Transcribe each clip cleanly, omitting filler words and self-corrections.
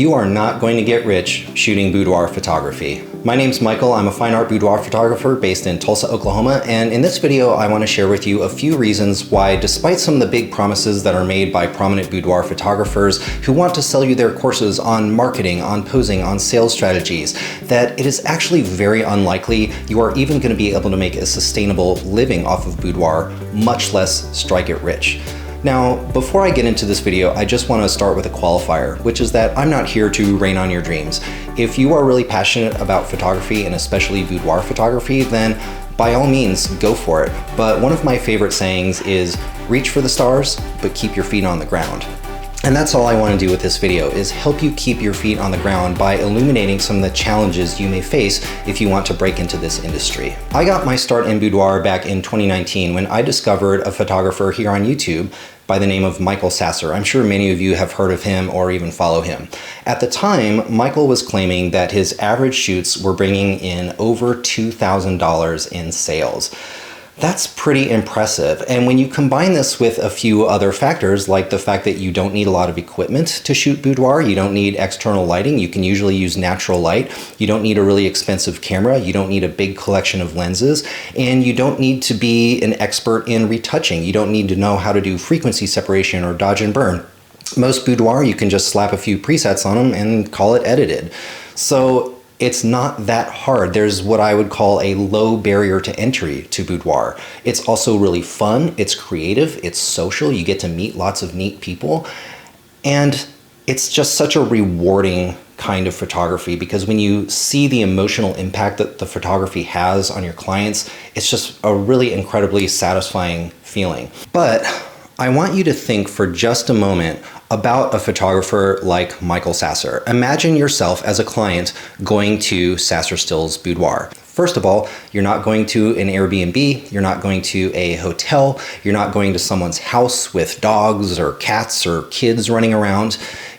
You are not going to get rich shooting boudoir photography. My name's Michael. I'm a fine art boudoir photographer based in Tulsa, Oklahoma, and in this video I want to share with you a few reasons why, despite some of the big promises that are made by prominent boudoir photographers who want to sell you their courses on marketing, on posing, on sales strategies, that it is actually very unlikely you are even going to be able to make a sustainable living off of boudoir, much less strike it rich. Now, before I get into this video, I just want to start with a qualifier, which is that I'm not here to rain on your dreams. If you are really passionate about photography and especially boudoir photography, then by all means, go for it. But one of my favorite sayings is reach for the stars, but keep your feet on the ground. And that's all I want to do with this video, is help you keep your feet on the ground by illuminating some of the challenges you may face if you want to break into this industry. I got my start in boudoir back in 2019 when I discovered a photographer here on YouTube by the name of Michael Sasser. I'm sure many of you have heard of him or even follow him. At the time, Michael was claiming that his average shoots were bringing in over $2,000 in sales. That's pretty impressive. And when you combine this with a few other factors, like the fact that you don't need a lot of equipment to shoot boudoir, you don't need external lighting, you can usually use natural light, you don't need a really expensive camera, you don't need a big collection of lenses, and you don't need to be an expert in retouching. You don't need to know how to do frequency separation or dodge and burn. Most boudoir, you can just slap a few presets on them and call it edited. So it's not that hard. There's what I would call a low barrier to entry to boudoir. It's also really fun, it's creative, it's social, you get to meet lots of neat people, and it's just such a rewarding kind of photography because when you see the emotional impact that the photography has on your clients, it's just a really incredibly satisfying feeling. But I want you to think for just a moment about a photographer like Michael Sasser. Imagine yourself as a client going to Sasser Still's boudoir. First of all, you're not going to an Airbnb, you're not going to a hotel, you're not going to someone's house with dogs or cats or kids running around.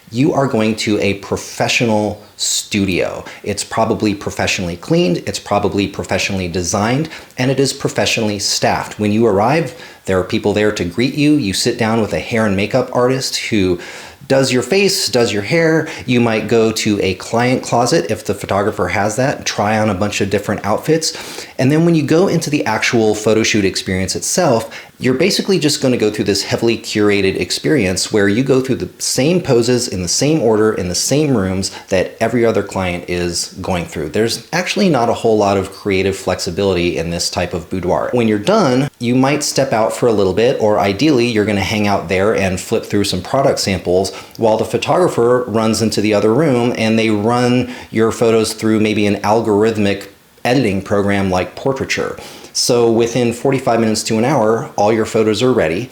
You are going to a professional studio. It's probably professionally cleaned, it's probably professionally designed, and it is professionally staffed. When you arrive, there are people there to greet you. You sit down with a hair and makeup artist who does your face, does your hair. You might go to a client closet if the photographer has that, try on a bunch of different outfits. And then when you go into the actual photo shoot experience itself, you're basically just going to go through this heavily curated experience where you go through the same poses in the same order in the same rooms that every other client is going through. There's actually not a whole lot of creative flexibility in this type of boudoir. When you're done, you might step out for a little bit, or ideally you're going to hang out there and flip through some product samples while the photographer runs into the other room and they run your photos through maybe an algorithmic editing program like Portraiture. So within 45 minutes to an hour, all your photos are ready.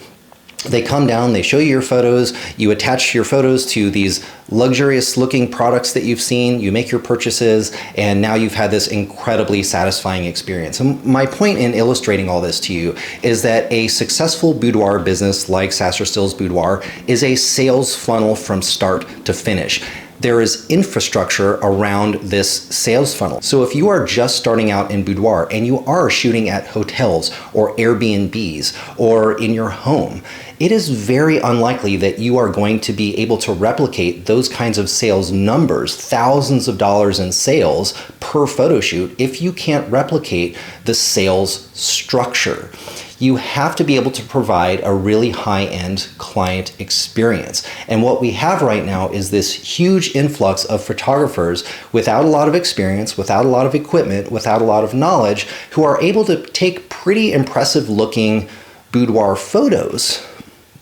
They come down, they show you your photos, you attach your photos to these luxurious looking products that you've seen, you make your purchases, and now you've had this incredibly satisfying experience. And my point in illustrating all this to you is that a successful boudoir business like Sasser Still's Boudoir is a sales funnel from start to finish. There is infrastructure around this sales funnel. So if you are just starting out in boudoir and you are shooting at hotels or Airbnbs or in your home, it is very unlikely that you are going to be able to replicate those kinds of sales numbers, thousands of dollars in sales per photo shoot, if you can't replicate the sales structure. You have to be able to provide a really high-end client experience. And what we have right now is this huge influx of photographers without a lot of experience, without a lot of equipment, without a lot of knowledge, who are able to take pretty impressive looking boudoir photos,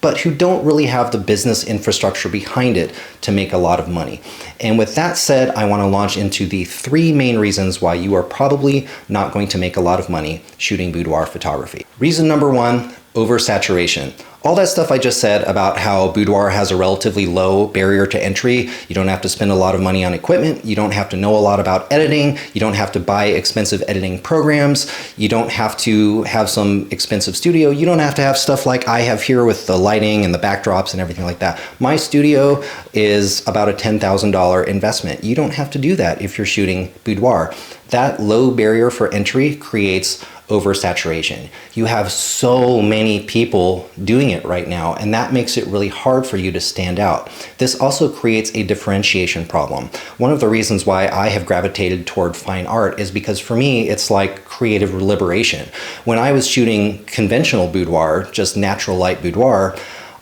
but who don't really have the business infrastructure behind it to make a lot of money. And with that said, I want to launch into the three main reasons why you are probably not going to make a lot of money shooting boudoir photography. Reason number one, oversaturation. All that stuff I just said about how boudoir has a relatively low barrier to entry. You don't have to spend a lot of money on equipment. You don't have to know a lot about editing. You don't have to buy expensive editing programs. You don't have to have some expensive studio. You don't have to have stuff like I have here with the lighting and the backdrops and everything like that. My studio is about a $10,000 investment. You don't have to do that if you're shooting boudoir. That low barrier for entry creates oversaturation. You have so many people doing it right now, and that makes it really hard for you to stand out. This also creates a differentiation problem. One of the reasons why I have gravitated toward fine art is because for me, it's like creative liberation. When I was shooting conventional boudoir, just natural light boudoir,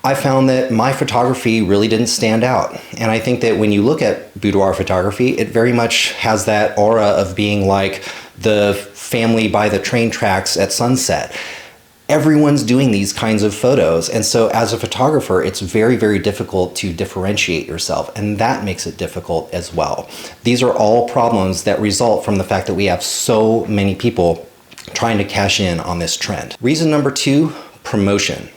I found that my photography really didn't stand out. And I think that when you look at boudoir photography, it very much has that aura of being like the family by the train tracks at sunset. Everyone's doing these kinds of photos. And so as a photographer, it's very, very difficult to differentiate yourself. And that makes it difficult as well. These are all problems that result from the fact that we have so many people trying to cash in on this trend. Reason number 2, promotion.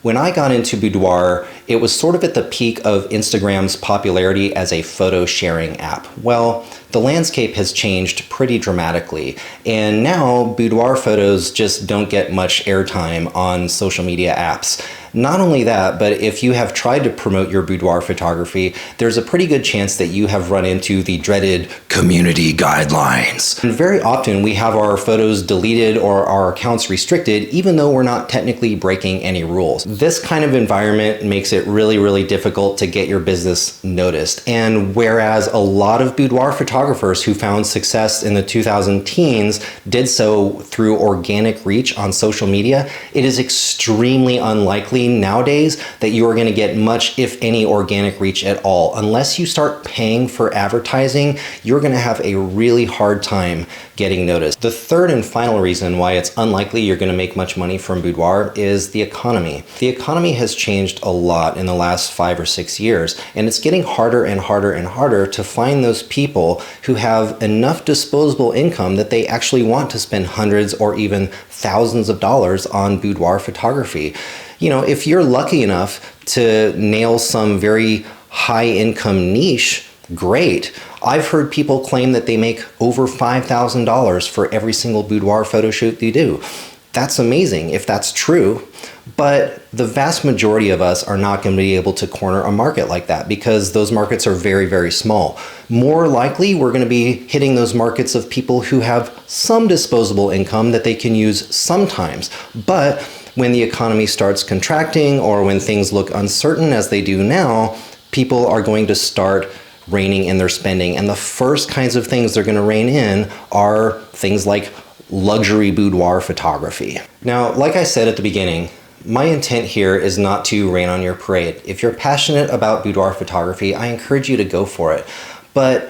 When I got into boudoir, it was sort of at the peak of Instagram's popularity as a photo sharing app. Well, the landscape has changed pretty dramatically, and now boudoir photos just don't get much airtime on social media apps. Not only that, but if you have tried to promote your boudoir photography, there's a pretty good chance that you have run into the dreaded community guidelines. And very often we have our photos deleted or our accounts restricted, even though we're not technically breaking any rules. This kind of environment makes it really, really difficult to get your business noticed. And whereas a lot of boudoir photographers who found success in the 2010s did so through organic reach on social media, it is extremely unlikely nowadays that you are going to get much, if any, organic reach at all. Unless you start paying for advertising, you're going to have a really hard time getting noticed. The third and final reason why it's unlikely you're going to make much money from boudoir is the economy. The economy has changed a lot in the last 5 or 6 years, and it's getting harder and harder and harder to find those people who have enough disposable income that they actually want to spend hundreds or even thousands of dollars on boudoir photography. You know, if you're lucky enough to nail some very high income niche, great. I've heard people claim that they make over $5,000 for every single boudoir photo shoot they do. That's amazing if that's true, but the vast majority of us are not going to be able to corner a market like that because those markets are very, very small. More likely, we're going to be hitting those markets of people who have some disposable income that they can use sometimes, but when the economy starts contracting or when things look uncertain as they do now, people are going to start reining in their spending. And the first kinds of things they're going to rein in are things like luxury boudoir photography. Now, like I said at the beginning, my intent here is not to rain on your parade. If you're passionate about boudoir photography, I encourage you to go for it. But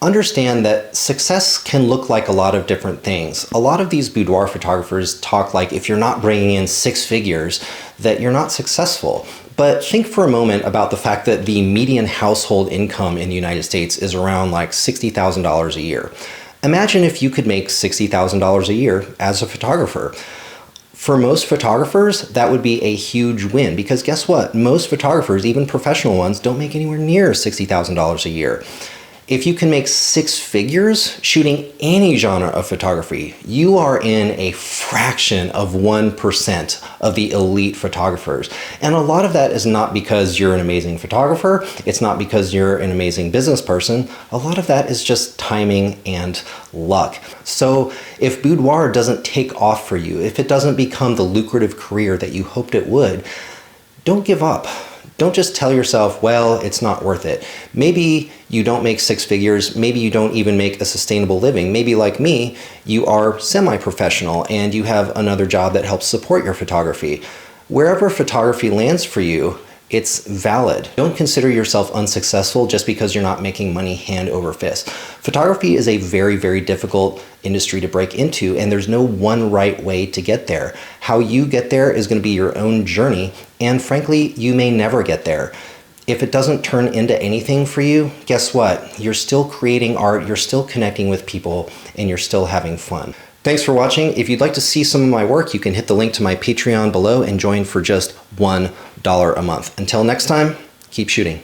understand that success can look like a lot of different things. A lot of these boudoir photographers talk like if you're not bringing in 6 figures, that you're not successful. But think for a moment about the fact that the median household income in the United States is around like $60,000 a year. Imagine if you could make $60,000 a year as a photographer. For most photographers, that would be a huge win because guess what? Most photographers, even professional ones, don't make anywhere near $60,000 a year. If you can make 6 figures shooting any genre of photography, you are in a fraction of 1% of the elite photographers. And a lot of that is not because you're an amazing photographer. It's not because you're an amazing business person. A lot of that is just timing and luck. So if boudoir doesn't take off for you, if it doesn't become the lucrative career that you hoped it would, don't give up. Don't just tell yourself, well, it's not worth it. Maybe you don't make 6 figures. Maybe you don't even make a sustainable living. Maybe like me, you are semi-professional and you have another job that helps support your photography. Wherever photography lands for you, it's valid. Don't consider yourself unsuccessful just because you're not making money hand over fist. Photography is a very, very difficult industry to break into, and there's no one right way to get there. How you get there is going to be your own journey, and frankly, you may never get there. If it doesn't turn into anything for you, guess what? You're still creating art, you're still connecting with people, and you're still having fun. Thanks for watching. If you'd like to see some of my work, you can hit the link to my Patreon below and join for just $1 a month. Until next time, keep shooting.